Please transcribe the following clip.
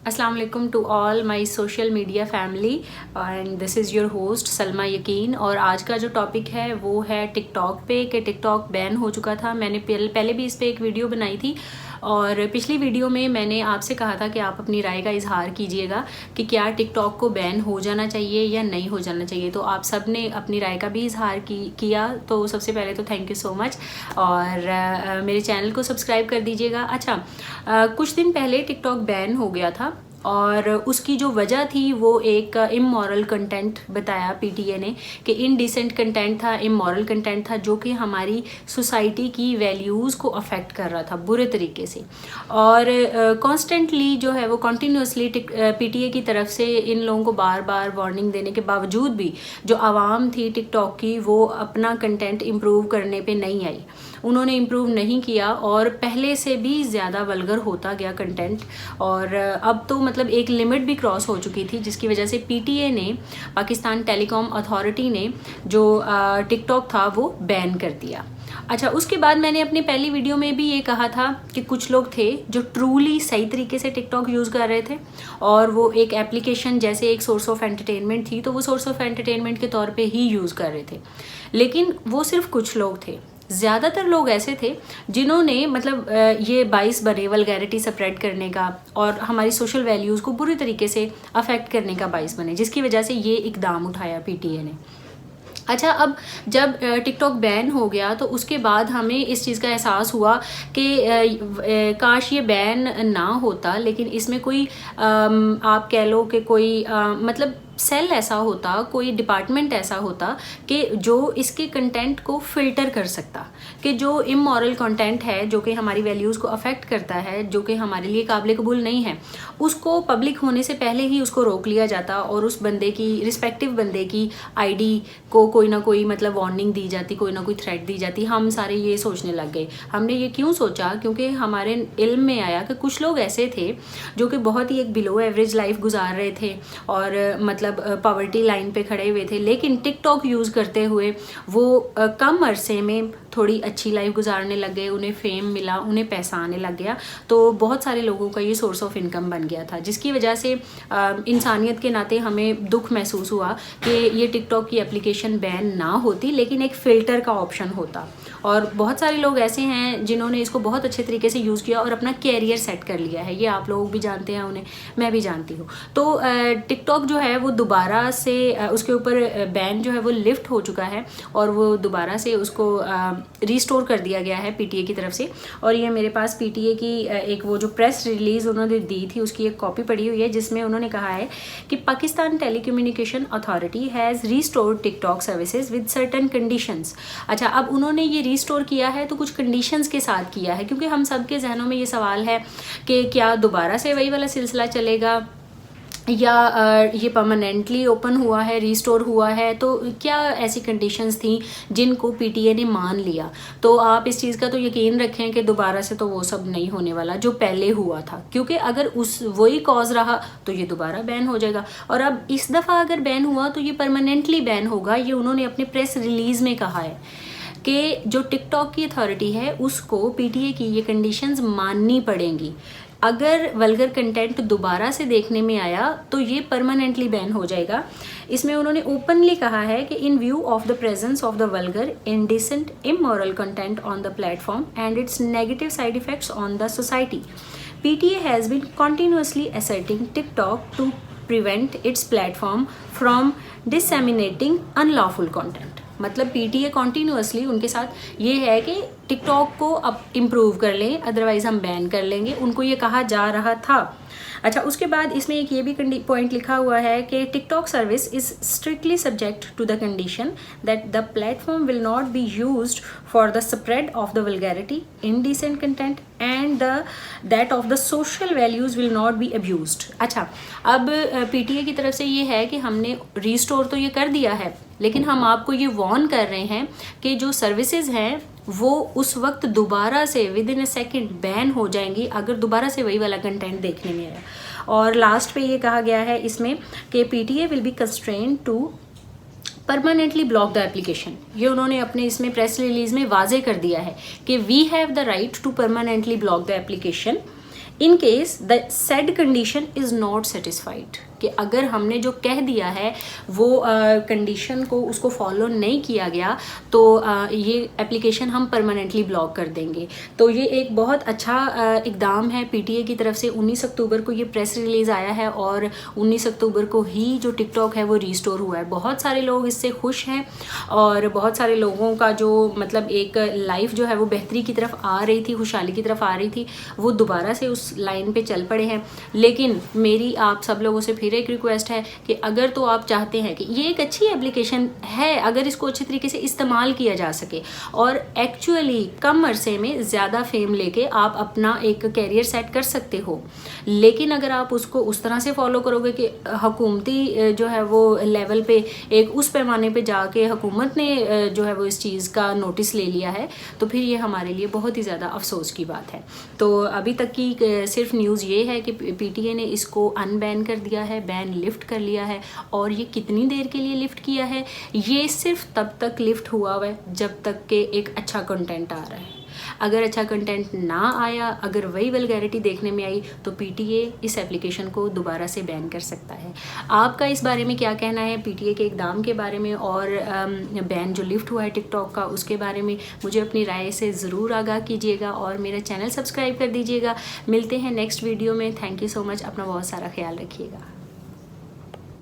अस्सलाम वालेकुम to all my social media family and this is your host Salma Yaqeen. और आज का जो टॉपिक है वो है टिकटॉक पे कि टिकटॉक बैन हो चुका था। मैंने पहले भी इस पे एक वीडियो बनाई थी और पिछली वीडियो में मैंने आपसे कहा था कि आप अपनी राय का इजहार कीजिएगा कि क्या टिकटॉक को बैन हो जाना चाहिए या नहीं हो जाना चाहिए। तो आप सब ने अपनी राय का भी इजहार किया, तो सबसे पहले तो थैंक यू सो मच। और मेरे चैनल को सब्सक्राइब कर दीजिएगा। अच्छा, कुछ दिन पहले टिकटॉक बैन हो गया था और उसकी जो वजह थी वो एक इमोरल कंटेंट बताया पीटीए ने कि इनडिसेंट कंटेंट था, इमोरल कंटेंट था जो कि हमारी सोसाइटी की वैल्यूज़ को अफेक्ट कर रहा था बुरे तरीके से। और कॉन्स्टेंटली जो है वो कंटिन्यूसली पीटीए की तरफ से इन लोगों को बार बार वार्निंग देने के बावजूद भी जो आवाम थी टिकटॉक की वो अपना कंटेंट इम्प्रूव करने पे नहीं आई। उन्होंने इम्प्रूव नहीं किया और पहले से भी ज़्यादा वल्गर होता गया कंटेंट। और अब तो मतलब एक लिमिट भी क्रॉस हो चुकी थी, जिसकी वजह से पीटीए ने, पाकिस्तान टेलीकॉम अथॉरिटी ने जो टिकटॉक था वो बैन कर दिया। अच्छा, उसके बाद मैंने अपनी पहली वीडियो में भी ये कहा था कि कुछ लोग थे जो ट्रूली सही तरीके से टिकटॉक यूज़ कर रहे थे और वो एक एप्लीकेशन जैसे एक सोर्स ऑफ एंटरटेनमेंट थी, तो वो सोर्स ऑफ एंटरटेनमेंट के तौर पे ही यूज़ कर रहे थे। लेकिन वो सिर्फ कुछ लोग थे। ज़्यादातर लोग ऐसे थे जिन्होंने मतलब ये बाइस बने वल्गैरिटी स्प्रेड करने का और हमारी सोशल वैल्यूज़ को बुरी तरीके से अफेक्ट करने का बाइस बने, जिसकी वजह से ये इकदाम उठाया पीटीए ने। अच्छा, अब जब टिकटॉक बैन हो गया तो उसके बाद हमें इस चीज़ का एहसास हुआ कि काश ये बैन ना होता, लेकिन इसमें कोई आप कह लो कि कोई मतलब सेल ऐसा होता, कोई डिपार्टमेंट ऐसा होता कि जो इसके कंटेंट को फ़िल्टर कर सकता, कि जो इमोरल कंटेंट है जो कि हमारी वैल्यूज़ को अफेक्ट करता है, जो कि हमारे लिए काबिल कबूल नहीं है, उसको पब्लिक होने से पहले ही उसको रोक लिया जाता और उस बंदे की, रिस्पेक्टिव बंदे की आईडी को कोई ना कोई मतलब वार्निंग दी जाती, कोई ना कोई थ्रेट दी जाती। हम सारे ये सोचने लग गए। हमने ये क्यों सोचा? क्योंकि हमारे इल्म में आया कि कुछ लोग ऐसे थे जो कि बहुत ही एक बिलो एवरेज लाइफ गुजार रहे थे और मतलब पॉवर्टी लाइन पे खड़े हुए थे, लेकिन टिकटॉक यूज़ करते हुए वो कम अरसे में थोड़ी अच्छी लाइफ गुजारने लग गए, उन्हें फेम मिला, उन्हें पैसा आने लग गया। तो बहुत सारे लोगों का ये सोर्स ऑफ इनकम बन गया था, जिसकी वजह से इंसानियत के नाते हमें दुख महसूस हुआ कि ये टिकटॉक की एप्लीकेशन बैन ना होती, लेकिन एक फ़िल्टर का ऑप्शन होता। और बहुत सारे लोग ऐसे हैं जिन्होंने इसको बहुत अच्छे तरीके से यूज़ किया और अपना कैरियर सेट कर लिया है। ये आप लोग भी जानते हैं उन्हें, मैं भी जानती हूँ। तो टिकटॉक जो है वो दोबारा से उसके ऊपर बैन जो है वो लिफ्ट हो चुका है और वो दोबारा से उसको रीस्टोर कर दिया गया है पीटीए की तरफ से। और ये मेरे पास पीटीए की एक वो जो प्रेस रिलीज़ उन्होंने दी थी उसकी एक कॉपी पड़ी हुई है, जिसमें उन्होंने कहा है कि Pakistan telecommunication authority has restored TikTok services with certain conditions. अच्छा, अब उन्होंने ये रीस्टोर किया है तो कुछ कंडीशंस के साथ किया है, क्योंकि हम सब के जहनों में ये सवाल है कि क्या दोबारा से वही वाला सिलसिला चलेगा या ये परमानेंटली ओपन हुआ है, रीस्टोर हुआ है, तो क्या ऐसी कंडीशंस थी जिनको पीटीए ने मान लिया। तो आप इस चीज़ का तो यकीन रखें कि दोबारा से तो वो सब नहीं होने वाला जो पहले हुआ था, क्योंकि अगर उस वही कॉज रहा तो ये दोबारा बैन हो जाएगा। और अब इस दफ़ा अगर बैन हुआ तो ये परमानेंटली बैन होगा। ये उन्होंने अपने प्रेस रिलीज़ में कहा है कि जो टिकटॉक की अथॉरिटी है उसको पीटीए की ये कंडीशंस माननी पड़ेंगी। अगर वल्गर कंटेंट दोबारा से देखने में आया तो ये परमानेंटली बैन हो जाएगा। इसमें उन्होंने ओपनली कहा है कि in view of the presence of the vulgar indecent immoral content on the platform and its negative side effects on the society, PTA has been continuously asserting TikTok to prevent its platform from disseminating unlawful content। मतलब PTA continuously उनके साथ ये है कि TikTok को अब improve कर लें, अदरवाइज़ हम बैन कर लेंगे, उनको ये कहा जा रहा था। अच्छा, उसके बाद इसमें एक ये भी पॉइंट लिखा हुआ है कि TikTok service is strictly subject to the condition that the platform will not be used for the spread of the vulgarity, indecent content and that of the social values will not be abused. अच्छा, अब PTA की तरफ से ये है कि हमने restore तो ये कर दिया है, लेकिन हम आपको ये वार्न कर रहे हैं कि जो सर्विसेज हैं वो उस वक्त दोबारा से with in a second ban हो जाएंगी अगर दोबारा से वही वाला कंटेंट देखने में आया। और लास्ट पे ये कहा गया है इसमें कि PTA will be constrained to permanently block the application. ये उन्होंने अपने इसमें प्रेस रिलीज में वाजे कर दिया है कि we have the right to permanently block the application in case the said condition is not satisfied, कि अगर हमने जो कह दिया है वो कंडीशन को उसको फॉलो नहीं किया गया तो ये एप्लीकेशन हम परमानेंटली ब्लॉक कर देंगे। तो ये एक बहुत अच्छा इकदाम है पीटीए की तरफ से। 19 अक्टूबर को ये प्रेस रिलीज़ आया है और 19 अक्टूबर को ही जो टिकटॉक है वो रीस्टोर हुआ है। बहुत सारे लोग इससे खुश हैं और बहुत सारे लोगों का जो मतलब एक लाइफ जो है वो बेहतरी की तरफ आ रही थी, खुशहाली की तरफ आ रही थी, वो दोबारा से उस लाइन पे चल पड़े हैं। लेकिन मेरी आप सब लोगों से फिर एक रिक्वेस्ट है कि अगर तो आप चाहते हैं कि ये एक अच्छी एप्लीकेशन है, अगर इसको अच्छी तरीके से इस्तेमाल किया जा सके और एक्चुअली कम अरसे में ज़्यादा फेम लेके आप अपना एक कैरियर सेट कर सकते हो, लेकिन अगर आप उसको उस तरह से फॉलो करोगे कि हुकूमती जो है वो लेवल पे एक उस पैमाने पे जाके हुकूमत ने जो है वो इस चीज़ का नोटिस ले लिया है, तो फिर ये हमारे लिए बहुत ही ज़्यादा अफसोस की बात है। तो अभी तक की सिर्फ न्यूज़ ये है कि पीटीए ने इसको अनबैन कर दिया है, बैन लिफ्ट कर लिया है। और ये कितनी देर के लिए लिफ्ट किया है? ये सिर्फ तब तक लिफ्ट हुआ है जब तक के एक अच्छा कंटेंट आ रहा है। अगर अच्छा कंटेंट ना आया, अगर वही वल्गैरिटी देखने में आई, तो पीटीए इस एप्लीकेशन को दोबारा से बैन कर सकता है। आपका इस बारे में क्या कहना है पीटीए के इकदाम के बारे में और बैन जो लिफ्ट हुआ है टिकटॉक का उसके बारे में? मुझे अपनी राय से ज़रूर आगाह कीजिएगा और मेरा चैनल सब्सक्राइब कर दीजिएगा। मिलते हैं नेक्स्ट वीडियो में। Thank you so much. अपना बहुत सारा ख्याल रखिएगा।